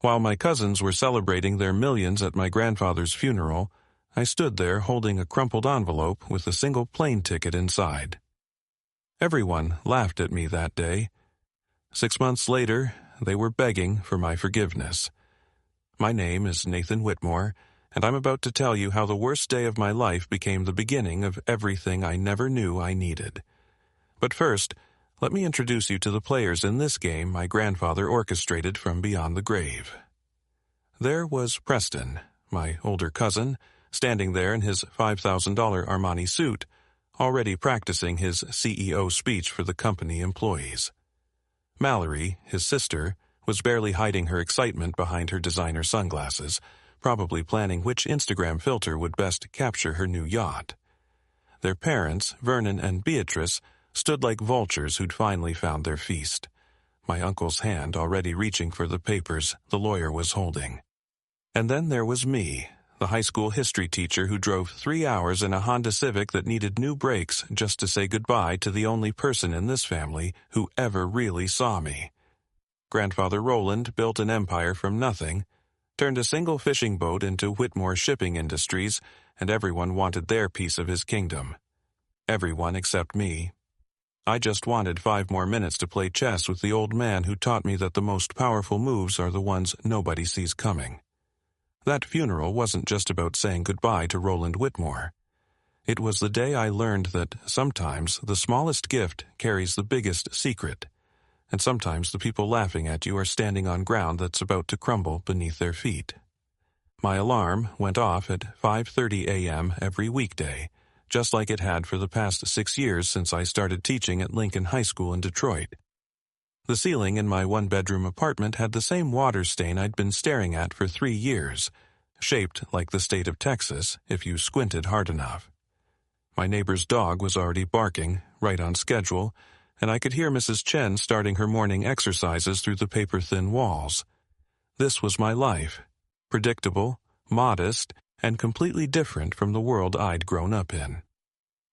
While my cousins were celebrating their millions at my grandfather's funeral, I stood there holding a crumpled envelope with a single plane ticket inside. Everyone laughed at me that day. 6 months later, they were begging for my forgiveness. My name is Nathan Whitmore, and I'm about to tell you how the worst day of my life became the beginning of everything I never knew I needed. But first, let me introduce you to the players in this game my grandfather orchestrated from beyond the grave. There was Preston, my older cousin, standing there in his $5,000 Armani suit, already practicing his CEO speech for the company employees. Mallory, his sister, was barely hiding her excitement behind her designer sunglasses, probably planning which Instagram filter would best capture her new yacht. Their parents, Vernon and Beatrice, stood like vultures who'd finally found their feast, my uncle's hand already reaching for the papers the lawyer was holding. And then there was me, the high school history teacher who drove 3 hours in a Honda Civic that needed new brakes just to say goodbye to the only person in this family who ever really saw me. Grandfather Roland built an empire from nothing, turned a single fishing boat into Whitmore Shipping Industries, and everyone wanted their piece of his kingdom. Everyone except me. I just wanted 5 more minutes to play chess with the old man who taught me that the most powerful moves are the ones nobody sees coming. That funeral wasn't just about saying goodbye to Roland Whitmore. It was the day I learned that sometimes the smallest gift carries the biggest secret, and sometimes the people laughing at you are standing on ground that's about to crumble beneath their feet. My alarm went off at 5:30 a.m. every weekday, just like it had for the past 6 years since I started teaching at Lincoln High School in Detroit. The ceiling in my one-bedroom apartment had the same water stain I'd been staring at for 3 years, shaped like the state of Texas if you squinted hard enough. My neighbor's dog was already barking, right on schedule, and I could hear Mrs. Chen starting her morning exercises through the paper-thin walls. This was my life, predictable, modest, and completely different from the world I'd grown up in.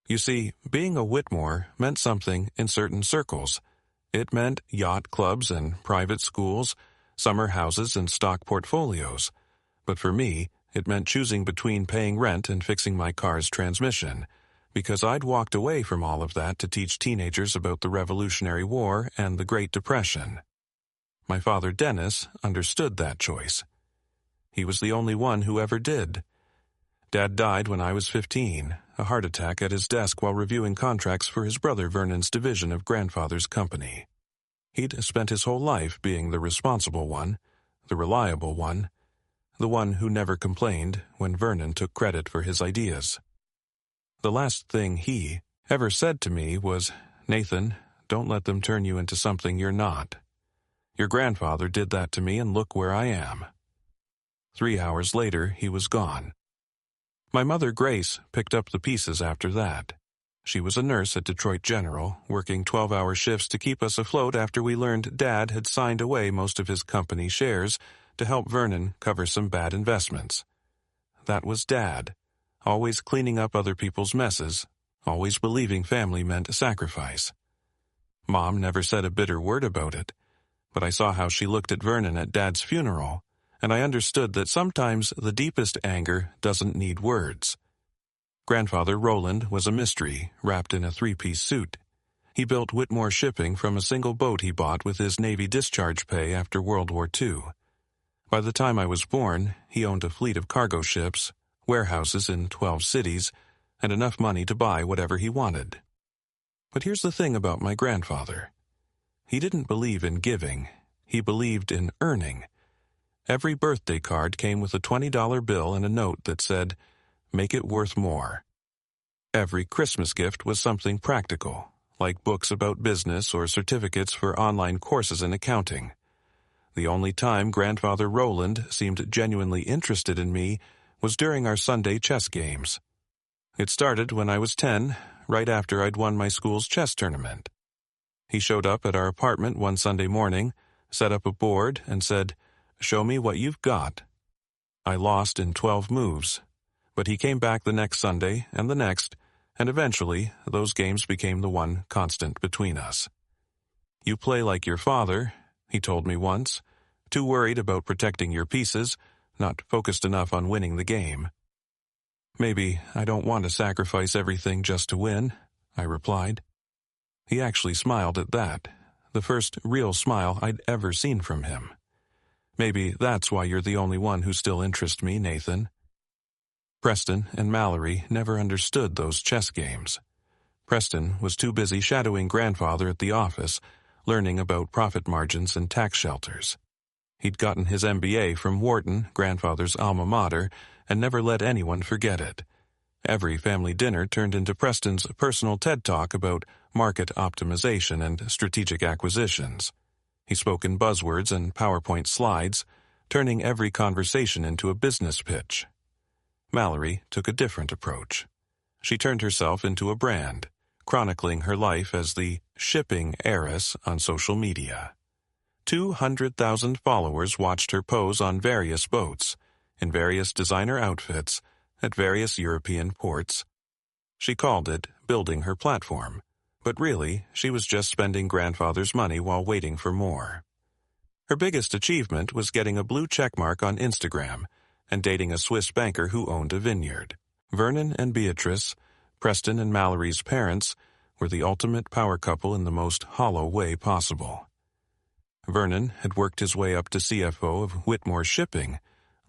You see, being a Whitmore meant something in certain circles. It meant yacht clubs and private schools, summer houses and stock portfolios. But for me, it meant choosing between paying rent and fixing my car's transmission, because I'd walked away from all of that to teach teenagers about the Revolutionary War and the Great Depression. My father, Dennis, understood that choice. He was the only one who ever did. Dad died when I was 15, a heart attack at his desk while reviewing contracts for his brother Vernon's division of grandfather's company. He'd spent his whole life being the responsible one, the reliable one, the one who never complained when Vernon took credit for his ideas. The last thing he ever said to me was, "Nathan, don't let them turn you into something you're not. Your grandfather did that to me and look where I am." 3 hours later, he was gone. My mother, Grace, picked up the pieces after that. She was a nurse at Detroit General, working 12-hour shifts to keep us afloat after we learned Dad had signed away most of his company shares to help Vernon cover some bad investments. That was Dad, always cleaning up other people's messes, always believing family meant sacrifice. Mom never said a bitter word about it, but I saw how she looked at Vernon at Dad's funeral, and I understood that sometimes the deepest anger doesn't need words. Grandfather Roland was a mystery, wrapped in a 3-piece suit. He built Whitmore Shipping from a single boat he bought with his Navy discharge pay after World War II. By the time I was born, he owned a fleet of cargo ships, warehouses in 12 cities, and enough money to buy whatever he wanted. But here's the thing about my grandfather. He didn't believe in giving. He believed in earning. Every birthday card came with a $20 bill and a note that said, "Make it worth more." Every Christmas gift was something practical, like books about business or certificates for online courses in accounting. The only time Grandfather Roland seemed genuinely interested in me was during our Sunday chess games. It started when I was 10, right after I'd won my school's chess tournament. He showed up at our apartment one Sunday morning, set up a board, and said, "Show me what you've got." I lost in 12 moves, but he came back the next Sunday and the next, and eventually those games became the one constant between us. "You play like your father," he told me once, Too worried about protecting your pieces, not focused enough on winning the game. Maybe I don't want to sacrifice everything just to win, I replied. He actually smiled at that, the first real smile I'd ever seen from him. Maybe that's why you're the only one who still interests me, Nathan. Preston and Mallory never understood those chess games. Preston was too busy shadowing grandfather at the office, learning about profit margins and tax shelters. He'd gotten his MBA from Wharton, grandfather's alma mater, and never let anyone forget it. Every family dinner turned into Preston's personal TED Talk about market optimization and strategic acquisitions. He spoke in buzzwords and PowerPoint slides, turning every conversation into a business pitch. Mallory took a different approach. She turned herself into a brand, chronicling her life as the shipping heiress on social media. 200,000 followers watched her pose on various boats, in various designer outfits, at various European ports. She called it building her platform, but really, she was just spending grandfather's money while waiting for more. Her biggest achievement was getting a blue checkmark on Instagram and dating a Swiss banker who owned a vineyard. Vernon and Beatrice, Preston and Mallory's parents, were the ultimate power couple in the most hollow way possible. Vernon had worked his way up to CFO of Whitmore Shipping,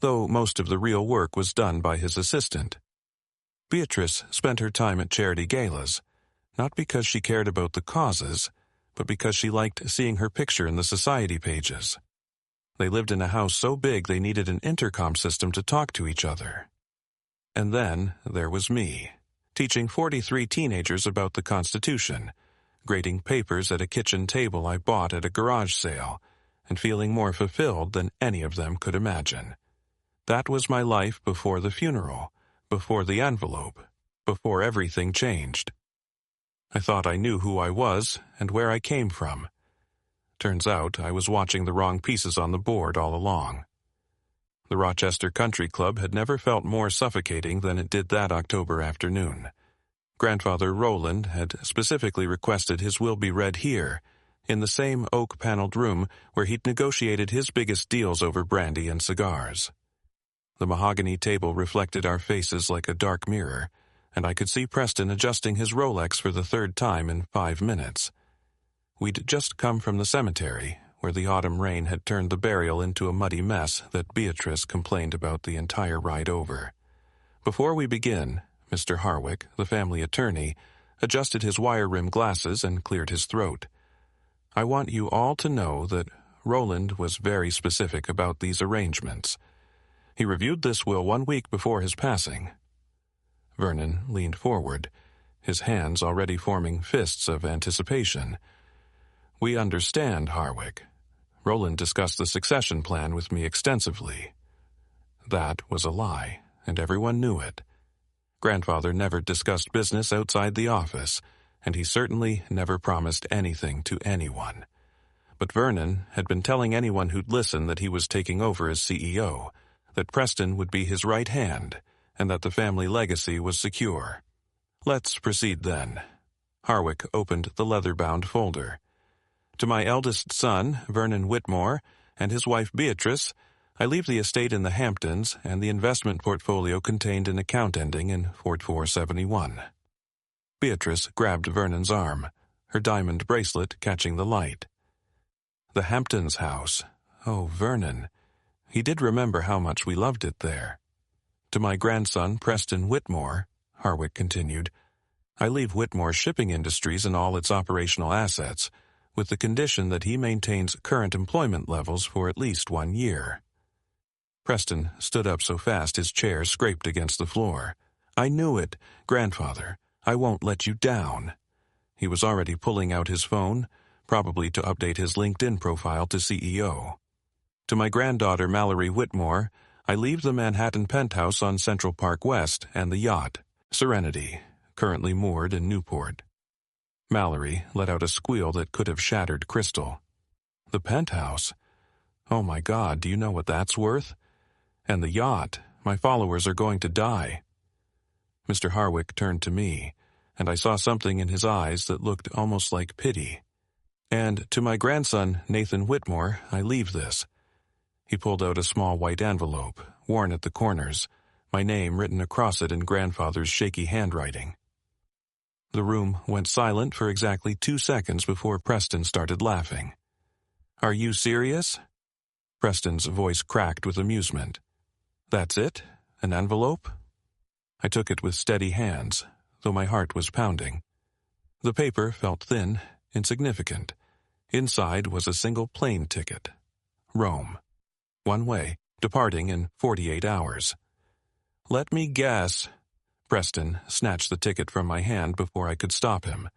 though most of the real work was done by his assistant. Beatrice spent her time at charity galas, not because she cared about the causes, but because she liked seeing her picture in the society pages. They lived in a house so big they needed an intercom system to talk to each other. And then there was me, teaching 43 teenagers about the Constitution, grading papers at a kitchen table I bought at a garage sale, and feeling more fulfilled than any of them could imagine. That was my life before the funeral, before the envelope, before everything changed. I thought I knew who I was and where I came from. Turns out I was watching the wrong pieces on the board all along. The Rochester Country Club had never felt more suffocating than it did that October afternoon. Grandfather Roland had specifically requested his will be read here, in the same oak-paneled room where he'd negotiated his biggest deals over brandy and cigars. The mahogany table reflected our faces like a dark mirror, and I could see Preston adjusting his Rolex for the third time in 5 minutes. We'd just come from the cemetery, where the autumn rain had turned the burial into a muddy mess that Beatrice complained about the entire ride over. Before we begin, Mr. Harwick, the family attorney, adjusted his wire-rimmed glasses and cleared his throat. I want you all to know that Roland was very specific about these arrangements. He reviewed this will 1 week before his passing. Vernon leaned forward, his hands already forming fists of anticipation. We understand, Harwick. Roland discussed the succession plan with me extensively. That was a lie, and everyone knew it. Grandfather never discussed business outside the office, and he certainly never promised anything to anyone. But Vernon had been telling anyone who'd listen that he was taking over as CEO, that Preston would be his right hand, and that the family legacy was secure. Let's proceed then. Harwick opened the leather-bound folder. To my eldest son, Vernon Whitmore, and his wife Beatrice, I leave the estate in the Hamptons and the investment portfolio contained an account ending in 4471. Beatrice grabbed Vernon's arm, her diamond bracelet catching the light. The Hamptons house. Oh, Vernon. He did remember how much we loved it there. To my grandson, Preston Whitmore, Harwick continued, I leave Whitmore Shipping Industries and all its operational assets, with the condition that he maintains current employment levels for at least 1 year. Preston stood up so fast his chair scraped against the floor. I knew it, Grandfather. I won't let you down. He was already pulling out his phone, probably to update his LinkedIn profile to CEO. To my granddaughter Mallory Whitmore, I leave the Manhattan penthouse on Central Park West and the yacht, Serenity, currently moored in Newport. Mallory let out a squeal that could have shattered crystal. The penthouse? Oh my God, do you know what that's worth? And the yacht, my followers are going to die. Mr. Harwick turned to me, and I saw something in his eyes that looked almost like pity. And to my grandson, Nathan Whitmore, I leave this. He pulled out a small white envelope, worn at the corners, my name written across it in grandfather's shaky handwriting. The room went silent for exactly 2 seconds before Preston started laughing. "Are you serious?" Preston's voice cracked with amusement. "That's it? An envelope?" I took it with steady hands, though my heart was pounding. The paper felt thin, insignificant. Inside was a single plane ticket. Rome. One way, departing in 48 hours. "Let me guess." Preston snatched the ticket from my hand before I could stop him.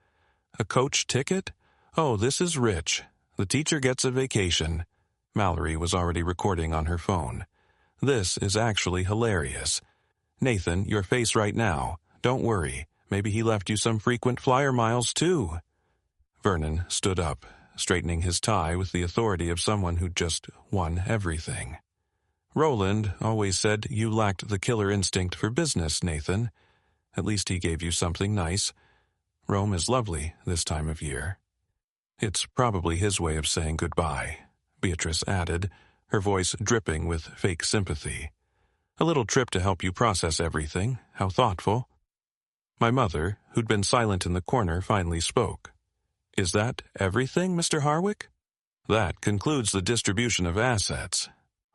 "A coach ticket? Oh, this is rich. The teacher gets a vacation." Mallory was already recording on her phone. "This is actually hilarious. Nathan, your face right now. Don't worry. Maybe he left you some frequent flyer miles, too." Vernon stood up, straightening his tie with the authority of someone who'd just won everything. "Roland always said you lacked the killer instinct for business, Nathan. At least he gave you something nice. Rome is lovely this time of year." "It's probably his way of saying goodbye," Beatrice added, her voice dripping with fake sympathy. "A little trip to help you process everything. How thoughtful." My mother, who'd been silent in the corner, finally spoke. "Is that everything, Mr. Harwick?" "That concludes the distribution of assets,"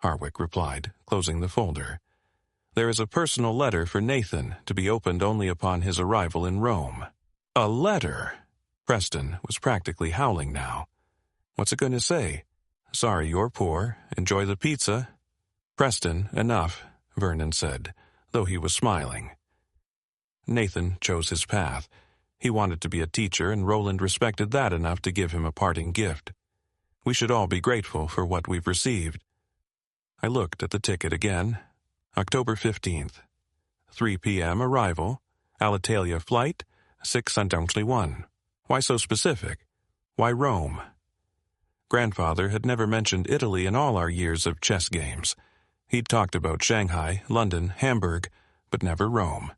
Harwick replied, closing the folder. "There is a personal letter for Nathan to be opened only upon his arrival in Rome." "A letter?" Preston was practically howling now. "What's it going to say? Sorry you're poor. Enjoy the pizza." "Preston, enough," Vernon said, though he was smiling. Nathan chose his path. He wanted to be a teacher, and Roland respected that enough to give him a parting gift. We should all be grateful for what we've received. I looked at the ticket again. October 15th. 3 p.m. arrival. Alitalia flight, 6:21. Why so specific? Why Rome? Grandfather had never mentioned Italy in all our years of chess games. He'd talked about Shanghai, London, Hamburg, but never Rome.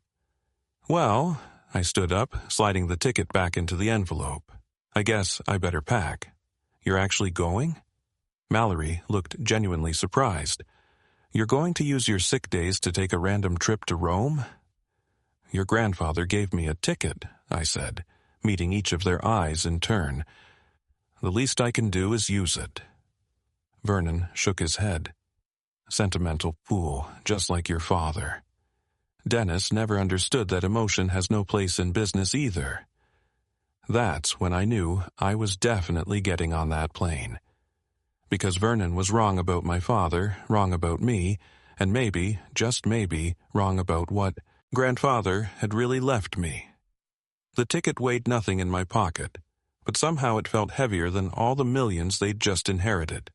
"Well," I stood up, sliding the ticket back into the envelope. "I guess I better pack." "You're actually going?" Mallory looked genuinely surprised. "You're going to use your sick days to take a random trip to Rome?" "Your grandfather gave me a ticket," I said, meeting each of their eyes in turn. "The least I can do is use it." Vernon shook his head. "Sentimental fool, just like your father." Dennis never understood that emotion has no place in business either. That's when I knew I was definitely getting on that plane. Because Vernon was wrong about my father, wrong about me, and maybe, just maybe, wrong about what grandfather had really left me. The ticket weighed nothing in my pocket, but somehow it felt heavier than all the millions they'd just inherited.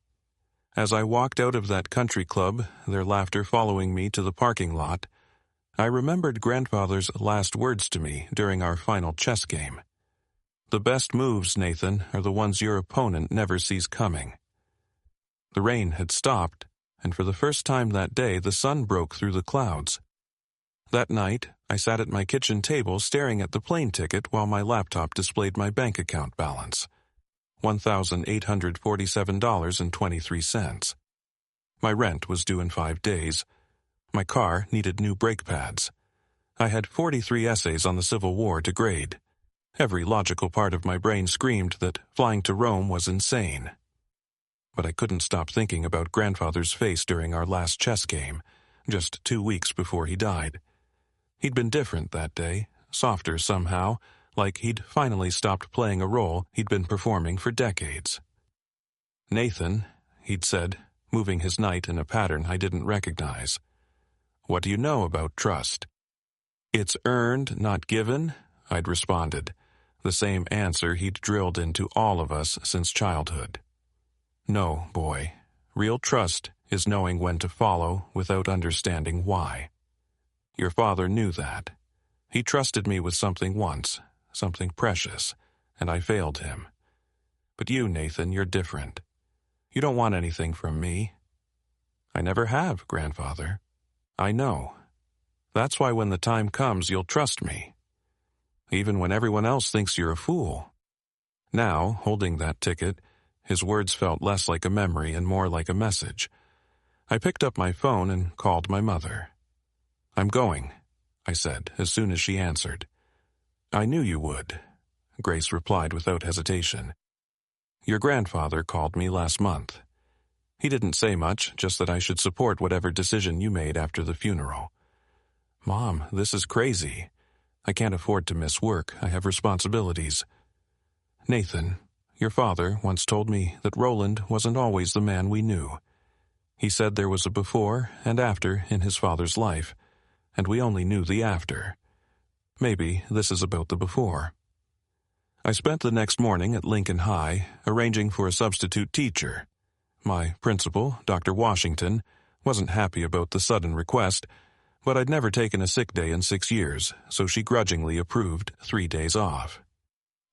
As I walked out of that country club, their laughter following me to the parking lot, I remembered grandfather's last words to me during our final chess game. "The best moves, Nathan, are the ones your opponent never sees coming." The rain had stopped, and for the first time that day the sun broke through the clouds. That night, I sat at my kitchen table staring at the plane ticket while my laptop displayed my bank account balance. $1,847.23. My rent was due in 5 days. My car needed new brake pads. I had 43 essays on the Civil War to grade. Every logical part of my brain screamed that flying to Rome was insane. But I couldn't stop thinking about grandfather's face during our last chess game, just 2 weeks before he died. He'd been different that day, softer somehow, like he'd finally stopped playing a role he'd been performing for decades. "Nathan," he'd said, moving his knight in a pattern I didn't recognize. "What do you know about trust?" "It's earned, not given," I'd responded, the same answer he'd drilled into all of us since childhood. "No, boy. Real trust is knowing when to follow without understanding why. Your father knew that. He trusted me with something once, something precious, and I failed him. But you, Nathan, you're different. You don't want anything from me." "I never have, grandfather." "I know. That's why when the time comes you'll trust me. Even when everyone else thinks you're a fool." Now, holding that ticket, his words felt less like a memory and more like a message. I picked up my phone and called my mother. "I'm going," I said as soon as she answered. "I knew you would," Grace replied without hesitation. "Your grandfather called me last month. He didn't say much, just that I should support whatever decision you made after the funeral." "Mom, this is crazy. I can't afford to miss work. I have responsibilities." "Nathan, your father once told me that Roland wasn't always the man we knew. He said there was a before and after in his father's life, and we only knew the after. Maybe this is about the before." I spent the next morning at Lincoln High, arranging for a substitute teacher. My principal, Dr. Washington, wasn't happy about the sudden request, but I'd never taken a sick day in 6 years, so she grudgingly approved 3 days off.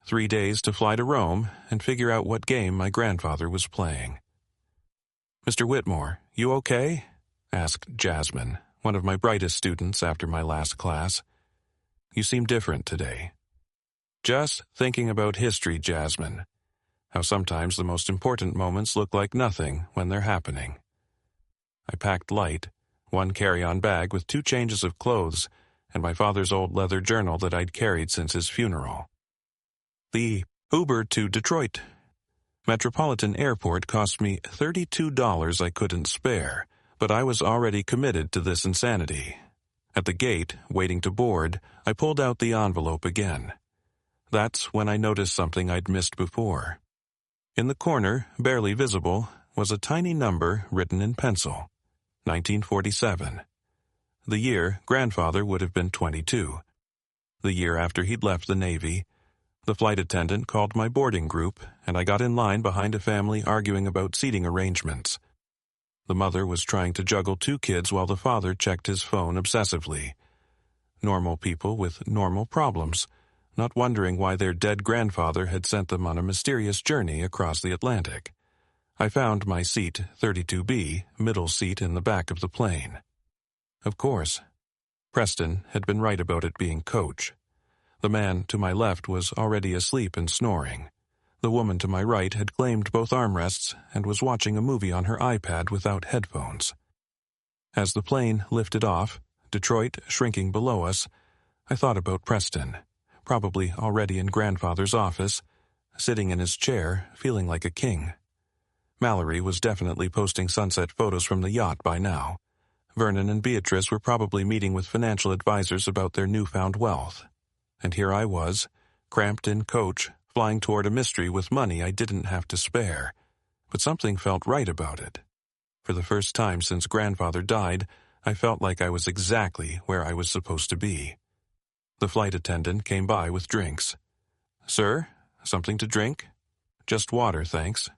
3 days to fly to Rome and figure out what game my grandfather was playing. "Mr. Whitmore, you okay?" asked Jasmine, one of my brightest students after my last class. "You seem different today." "Just thinking about history, Jasmine. How sometimes the most important moments look like nothing when they're happening." I packed light, 1 carry-on bag with 2 changes of clothes, and my father's old leather journal that I'd carried since his funeral. The Uber to Detroit Metropolitan Airport cost me $32 I couldn't spare, but I was already committed to this insanity. At the gate, waiting to board, I pulled out the envelope again. That's when I noticed something I'd missed before. In the corner, barely visible, was a tiny number written in pencil. 1947. The year grandfather would have been 22. The year after he'd left the Navy. The flight attendant called my boarding group, and I got in line behind a family arguing about seating arrangements. The mother was trying to juggle 2 kids while the father checked his phone obsessively. Normal people with normal problems, not wondering why their dead grandfather had sent them on a mysterious journey across the Atlantic. I found my seat, 32B, middle seat in the back of the plane. Of course, Preston had been right about it being Coach. The man to my left was already asleep and snoring. The woman to my right had claimed both armrests and was watching a movie on her iPad without headphones. As the plane lifted off, Detroit shrinking below us, I thought about Preston, probably already in grandfather's office, sitting in his chair, feeling like a king. Mallory was definitely posting sunset photos from the yacht by now. Vernon and Beatrice were probably meeting with financial advisors about their newfound wealth. And here I was, cramped in coach, flying toward a mystery with money I didn't have to spare. But something felt right about it. For the first time since grandfather died, I felt like I was exactly where I was supposed to be. The flight attendant came by with drinks. "Sir, something to drink?" "Just water, thanks."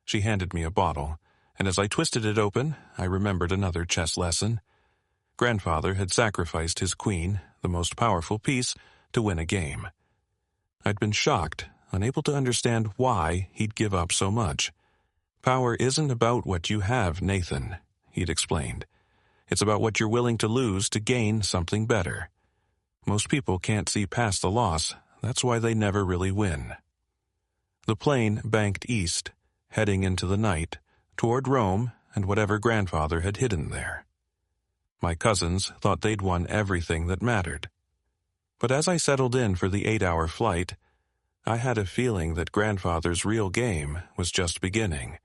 She handed me a bottle, and as I twisted it open, I remembered another chess lesson. Grandfather had sacrificed his queen, the most powerful piece, to win a game. I'd been shocked, unable to understand why he'd give up so much. "Power isn't about what you have, Nathan," he'd explained. "It's about what you're willing to lose to gain something better. Most people can't see past the loss, that's why they never really win." The plane banked east, heading into the night, toward Rome and whatever grandfather had hidden there. My cousins thought they'd won everything that mattered. But as I settled in for the 8-hour flight, I had a feeling that grandfather's real game was just beginning,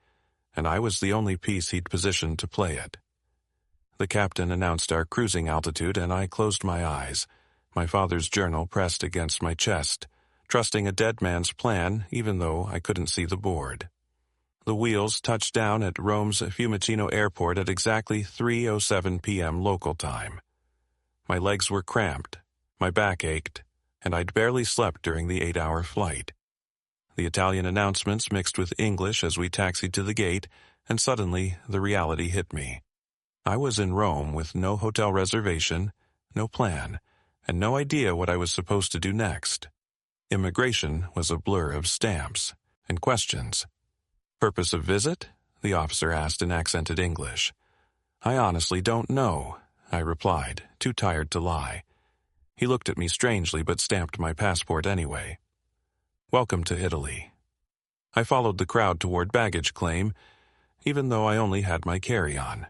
and I was the only piece he'd positioned to play it. The captain announced our cruising altitude, and I closed my eyes, my father's journal pressed against my chest, trusting a dead man's plan even though I couldn't see the board. The wheels touched down at Rome's Fiumicino Airport at exactly 3:07 p.m. local time. My legs were cramped, my back ached, and I'd barely slept during the 8-hour flight. The Italian announcements mixed with English as we taxied to the gate, and suddenly the reality hit me. I was in Rome with no hotel reservation, no plan, and no idea what I was supposed to do next. Immigration was a blur of stamps and questions. "Purpose of visit?" the officer asked in accented English. "I honestly don't know," I replied, too tired to lie. He looked at me strangely but stamped my passport anyway. "Welcome to Italy." I followed the crowd toward baggage claim, even though I only had my carry-on.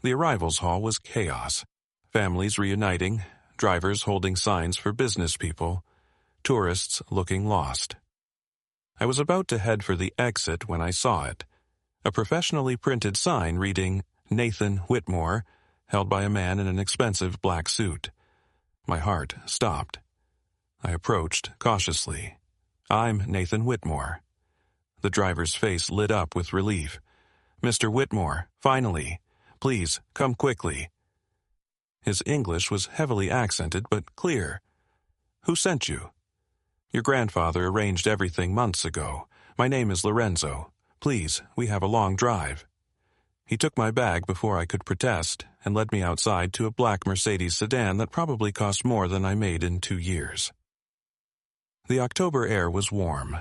The arrivals hall was chaos. Families reuniting, drivers holding signs for business people, tourists looking lost. I was about to head for the exit when I saw it. A professionally printed sign reading, Nathan Whitmore, held by a man in an expensive black suit. My heart stopped. I approached cautiously. "I'm Nathan Whitmore." The driver's face lit up with relief. "Mr. Whitmore, finally. Please, come quickly." His English was heavily accented but clear. "Who sent you?" "Your grandfather arranged everything months ago. My name is Lorenzo. Please, we have a long drive." He took my bag before I could protest and led me outside to a black Mercedes sedan that probably cost more than I made in 2 years. The October air was warm,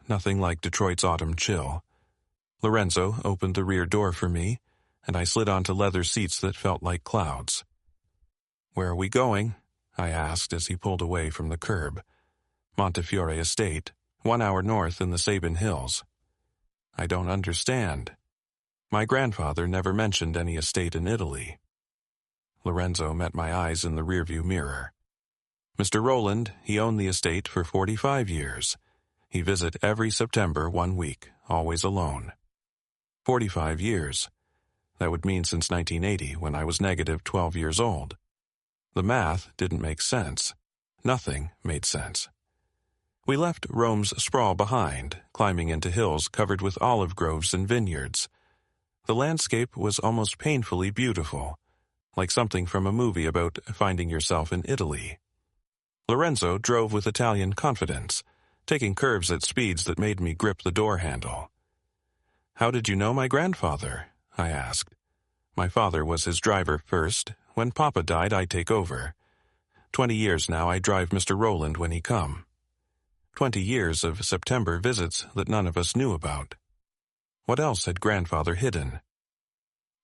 nothing like Detroit's autumn chill. Lorenzo opened the rear door for me, and I slid onto leather seats that felt like clouds. "Where are we going?" I asked as he pulled away from the curb. "Montefiore Estate, 1 hour north in the Sabin Hills." "I don't understand." My grandfather never mentioned any estate in Italy. Lorenzo met my eyes in the rearview mirror. "Mr. Rowland, he owned the estate for 45 years. He visit every September 1 week, always alone." 45 years. That would mean since 1980, when I was negative 12 years old. The math didn't make sense. Nothing made sense. We left Rome's sprawl behind, climbing into hills covered with olive groves and vineyards. The landscape was almost painfully beautiful, like something from a movie about finding yourself in Italy. Lorenzo drove with Italian confidence, taking curves at speeds that made me grip the door handle. "How did you know my grandfather?" I asked. "My father was his driver first. When Papa died, I take over. 20 years now I drive Mr. Rowland when he come. 20 years of September visits that none of us knew about. What else had grandfather hidden?"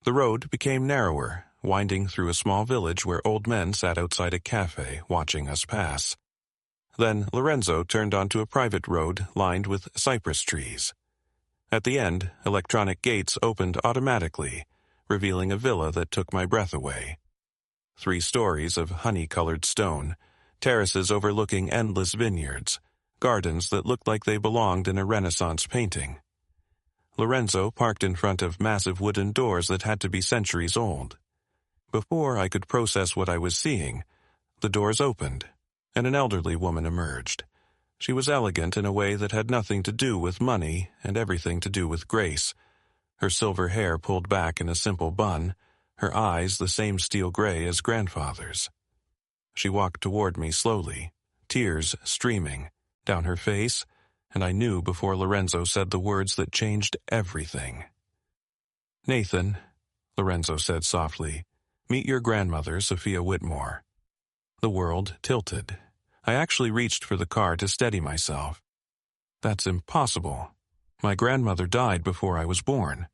The road became narrower, winding through a small village where old men sat outside a cafe watching us pass. Then Lorenzo turned onto a private road lined with cypress trees. At the end, electronic gates opened automatically, revealing a villa that took my breath away. 3 stories of honey-colored stone, terraces overlooking endless vineyards, gardens that looked like they belonged in a Renaissance painting. Lorenzo parked in front of massive wooden doors that had to be centuries old. Before I could process what I was seeing, the doors opened, and an elderly woman emerged. She was elegant in a way that had nothing to do with money and everything to do with grace. Her silver hair pulled back in a simple bun, her eyes the same steel gray as grandfather's. She walked toward me slowly, tears streaming down her face, and I knew before Lorenzo said the words that changed everything. "Nathan," Lorenzo said softly, "meet your grandmother, Sophia Whitmore." The world tilted. I actually reached for the car to steady myself. "That's impossible. My grandmother died before I was born."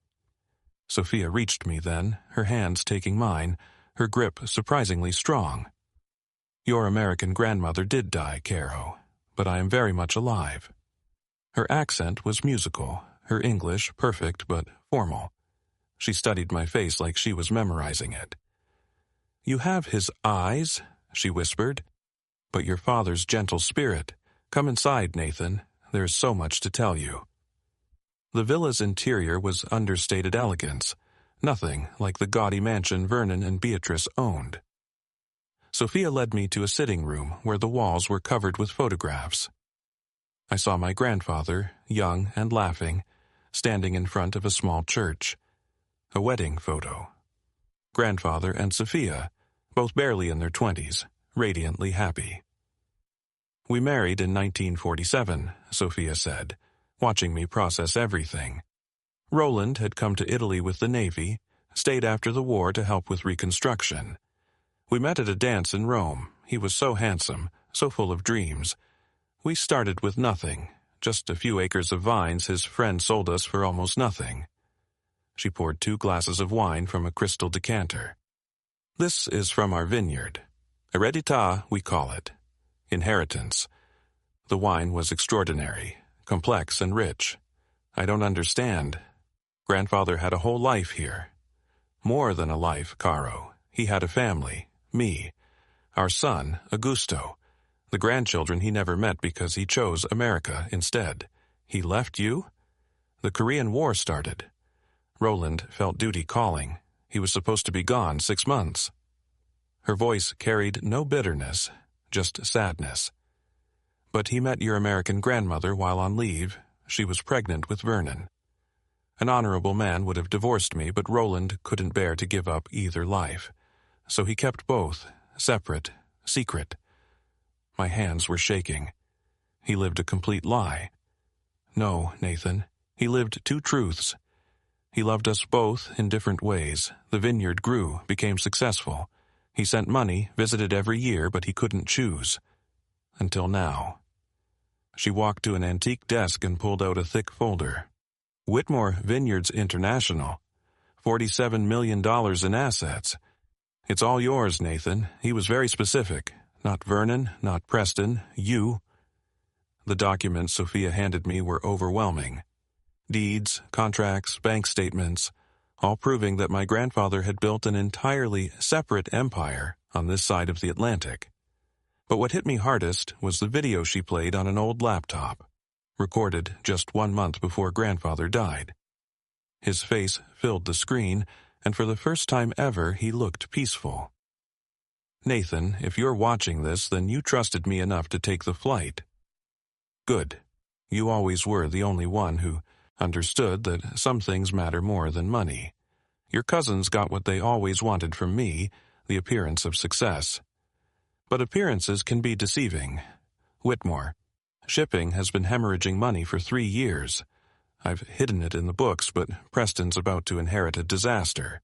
Sophia reached me then, her hands taking mine, her grip surprisingly strong. "Your American grandmother did die, Caro, but I am very much alive." Her accent was musical, her English perfect but formal. She studied my face like she was memorizing it. "You have his eyes," she whispered, "but your father's gentle spirit. Come inside, Nathan. There is so much to tell you." The villa's interior was understated elegance, nothing like the gaudy mansion Vernon and Beatrice owned. Sophia led me to a sitting room where the walls were covered with photographs. I saw my grandfather, young and laughing, standing in front of a small church. A wedding photo. Grandfather and Sophia, both barely in their 20s, radiantly happy. "We married in 1947, Sophia said, watching me process everything. Rowland had come to Italy with the Navy, stayed after the war to help with reconstruction. We met at a dance in Rome. He was so handsome, so full of dreams. We started with nothing, just a few acres of vines his friend sold us for almost nothing." She poured 2 glasses of wine from a crystal decanter. "This is from our vineyard. Heredità, we call it. Inheritance." The wine was extraordinary, complex and rich. "I don't understand. Grandfather had a whole life here." More than a life, Caro. He had a family, me, our son, Augusto, the grandchildren he never met because he chose America instead. He left you? The Korean War started. Roland felt duty calling. He was supposed to be gone 6 months. Her voice carried no bitterness, just sadness. But he met your American grandmother while on leave. She was pregnant with Vernon. An honorable man would have divorced me, but Roland couldn't bear to give up either life. So he kept both, separate, secret. My hands were shaking. He lived a complete lie. No, Nathan, he lived 2 truths. He loved us both in different ways. The vineyard grew, became successful. He sent money, visited every year, but he couldn't choose. Until now. She walked to an antique desk and pulled out a thick folder. Whitmore Vineyards International. $47 million in assets. It's all yours, Nathan. He was very specific. Not Vernon, not Preston, you. The documents Sophia handed me were overwhelming. Deeds, contracts, bank statements, all proving that my grandfather had built an entirely separate empire on this side of the Atlantic. But what hit me hardest was the video she played on an old laptop, recorded just 1 month before grandfather died. His face filled the screen, and for the first time ever he looked peaceful. Nathan, if you're watching this, then you trusted me enough to take the flight. Good. You always were the only one who understood that some things matter more than money. Your cousins got what they always wanted from me, the appearance of success. But appearances can be deceiving. Whitmore. Shipping has been hemorrhaging money for 3 years. I've hidden it in the books, but Preston's about to inherit a disaster.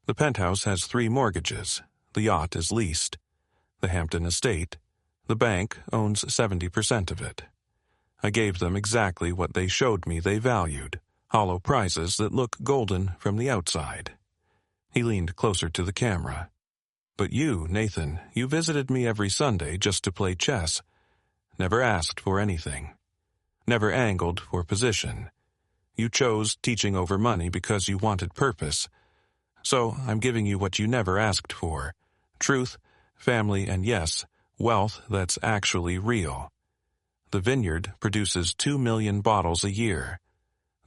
The penthouse has 3 mortgages. The yacht is leased. The Hampton estate. The bank owns 70% of it. I gave them exactly what they showed me they valued, hollow prizes that look golden from the outside. He leaned closer to the camera. But you, Nathan, you visited me every Sunday just to play chess. Never asked for anything. Never angled for position. You chose teaching over money because you wanted purpose. So I'm giving you what you never asked for. Truth, family, and yes, wealth that's actually real. The vineyard produces 2 million bottles a year.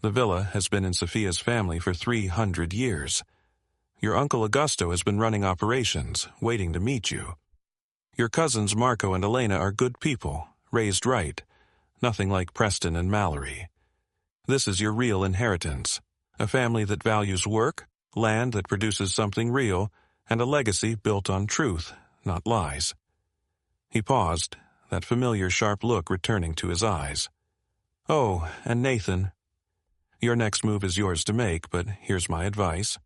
The villa has been in Sophia's family for 300 years. Your Uncle Augusto has been running operations, waiting to meet you. Your cousins Marco and Elena are good people, raised right. Nothing like Preston and Mallory. This is your real inheritance. A family that values work, land that produces something real, and a legacy built on truth, not lies. He paused, that familiar sharp look returning to his eyes. Oh, and Nathan, your next move is yours to make, but here's my advice.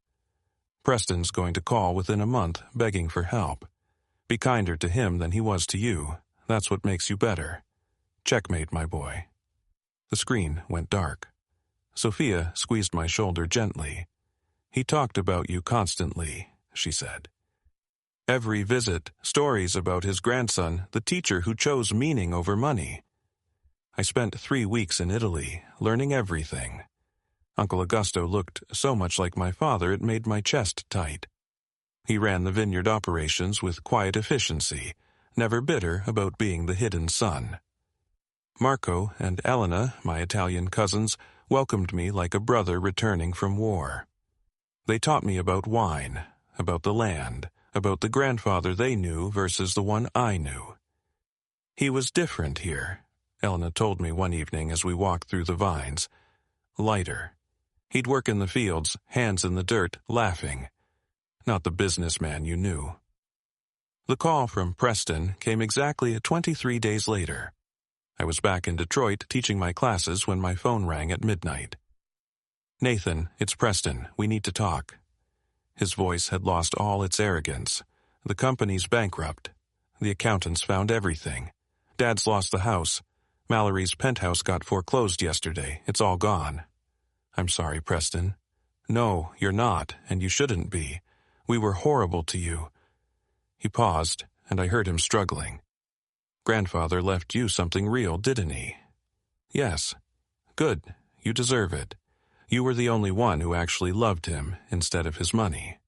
Preston's going to call within a month, begging for help. Be kinder to him than he was to you. That's what makes you better. Checkmate, my boy. The screen went dark. Sophia squeezed my shoulder gently. He talked about you constantly, she said. Every visit, stories about his grandson, the teacher who chose meaning over money. I spent 3 weeks in Italy, learning everything. Uncle Augusto looked so much like my father it made my chest tight. He ran the vineyard operations with quiet efficiency, never bitter about being the hidden son. Marco and Elena, my Italian cousins, welcomed me like a brother returning from war. They taught me about wine, about the land, about the grandfather they knew versus the one I knew. He was different here, Elena told me one evening as we walked through the vines. Lighter. He'd work in the fields, hands in the dirt, laughing. Not the businessman you knew. The call from Preston came exactly 23 days later. I was back in Detroit teaching my classes when my phone rang at midnight. Nathan, it's Preston. We need to talk. His voice had lost all its arrogance. The company's bankrupt. The accountants found everything. Dad's lost the house. Mallory's penthouse got foreclosed yesterday. It's all gone. I'm sorry, Preston. No, you're not, and you shouldn't be. We were horrible to you. He paused, and I heard him struggling. Grandfather left you something real, didn't he? Yes. Good. You deserve it. You were the only one who actually loved him instead of his money.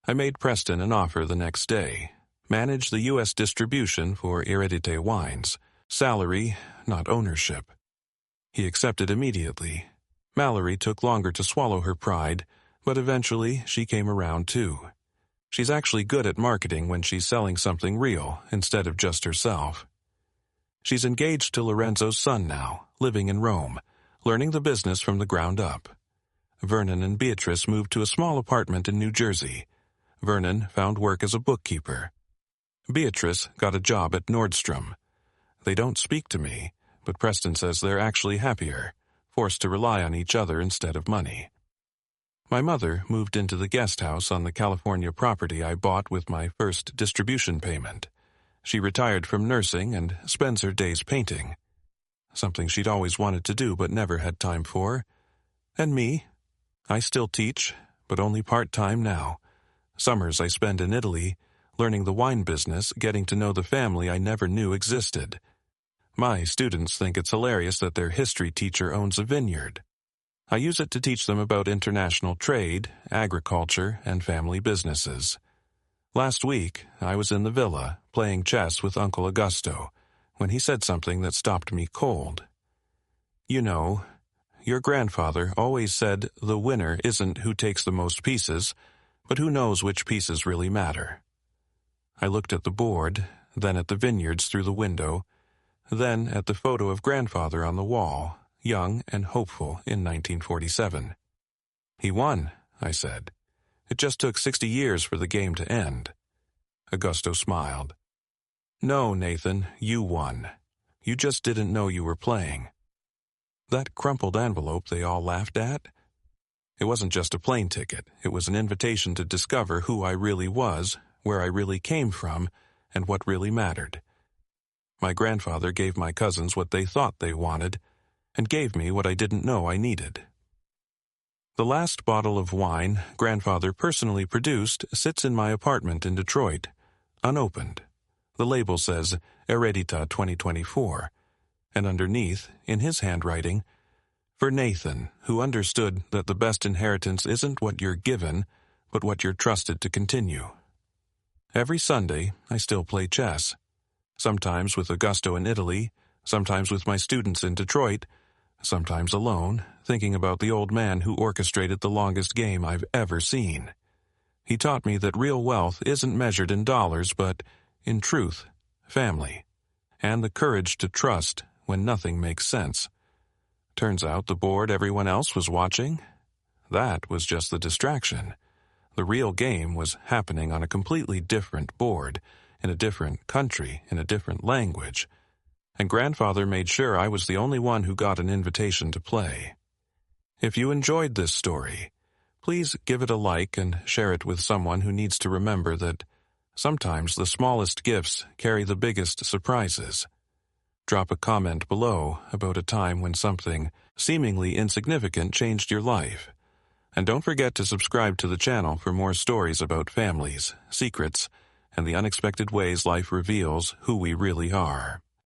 I made Preston an offer the next day. Manage the U.S. distribution for Heredité wines. Salary, not ownership. He accepted immediately. Mallory took longer to swallow her pride, but eventually she came around too. She's actually good at marketing when she's selling something real instead of just herself. She's engaged to Lorenzo's son now, living in Rome, learning the business from the ground up. Vernon and Beatrice moved to a small apartment in New Jersey. Vernon found work as a bookkeeper. Beatrice got a job at Nordstrom. They don't speak to me, but Preston says they're actually happier, forced to rely on each other instead of money. My mother moved into the guest house on the California property I bought with my first distribution payment. She retired from nursing and spends her days painting, something she'd always wanted to do but never had time for. And me, I still teach, but only part-time now. Summers I spend in Italy, learning the wine business, getting to know the family I never knew existed. My students think it's hilarious that their history teacher owns a vineyard. I use it to teach them about international trade, agriculture, and family businesses. Last week, I was in the villa, playing chess with Uncle Augusto, when he said something that stopped me cold. You know, your grandfather always said the winner isn't who takes the most pieces, but who knows which pieces really matter. I looked at the board, then at the vineyards through the window, then at the photo of grandfather on the wall, young and hopeful in 1947. He won, I said. It just took 60 years for the game to end. Augusto smiled. No, Nathan, you won. You just didn't know you were playing. That crumpled envelope they all laughed at? It wasn't just a plane ticket. It was an invitation to discover who I really was, where I really came from, and what really mattered. My grandfather gave my cousins what they thought they wanted, and gave me what I didn't know I needed. The last bottle of wine grandfather personally produced sits in my apartment in Detroit, unopened. The label says Heredita 2024, and underneath, in his handwriting, for Nathan, who understood that the best inheritance isn't what you're given, but what you're trusted to continue. Every Sunday, I still play chess. Sometimes with Augusto in Italy, sometimes with my students in Detroit, sometimes alone, thinking about the old man who orchestrated the longest game I've ever seen. He taught me that real wealth isn't measured in dollars, but in truth, family, and the courage to trust when nothing makes sense. Turns out the board everyone else was watching, that was just the distraction. The real game was happening on a completely different board, in a different country, in a different language, and grandfather made sure I was the only one who got an invitation to play. If you enjoyed this story, please give it a like and share it with someone who needs to remember that sometimes the smallest gifts carry the biggest surprises. Drop a comment below about a time when something seemingly insignificant changed your life. And don't forget to subscribe to the channel for more stories about families, secrets, and the unexpected ways life reveals who we really are.